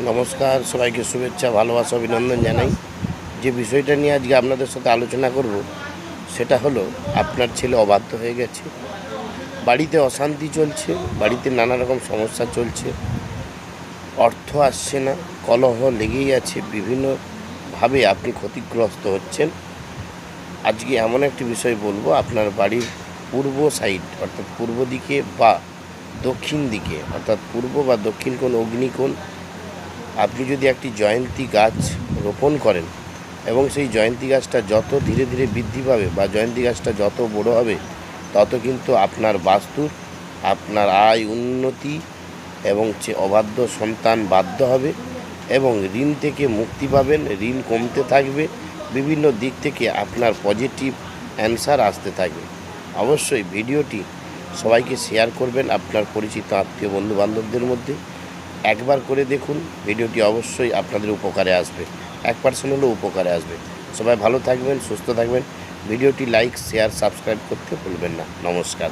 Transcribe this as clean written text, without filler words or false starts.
নমস্কার, সবাইকে শুভেচ্ছা, ভালোবাসা, অভিনন্দন জানাই। যে বিষয়টা নিয়ে আজকে আপনাদের সাথে আলোচনা করব সেটা হলো আপনার ছেলে অবাধ্য হয়ে গেছে, বাড়িতে অশান্তি চলছে, বাড়িতে নানা রকম সমস্যা চলছে, অর্থ আসছে না, কলহ লেগেই আছে, বিভিন্নভাবে আপনি ক্ষতিগ্রস্ত হচ্ছেন। আজকে এমন একটি বিষয় বলবো, আপনার বাড়ির পূর্ব সাইড অর্থাৎ পূর্ব দিকে বা দক্ষিণ দিকে অর্থাৎ পূর্ব বা দক্ষিণ কোণ, অগ্নিকোণ, আপনি যদি একটি জয়ন্তী গাছ রোপণ করেন এবং সেই জয়ন্তী গাছটা যত ধীরে ধীরে বৃদ্ধি পাবে বা জয়ন্তী গাছটা যত বড় হবে তত কিন্তু আপনার বাস্তুর, আপনার আয় উন্নতি এবং অবাধ্য সন্তান বাধ্য হবে এবং ঋণ থেকে মুক্তি পাবেন, ঋণ কমতে থাকবে, বিভিন্ন দিক থেকে আপনার পজিটিভ অ্যান্সার আসতে থাকবে। অবশ্যই ভিডিওটি সবাইকে শেয়ার করবেন আপনার পরিচিত আত্মীয় বন্ধু বান্ধবদের মধ্যে। একবার করে দেখুন, ভিডিওটি অবশ্যই আপনাদের উপকারে আসবে, 1% হলেও উপকারে আসবে। সবাই ভালো থাকবেন, সুস্থ থাকবেন। ভিডিওটি লাইক, শেয়ার, সাবস্ক্রাইব করতে ভুলবেন না। নমস্কার।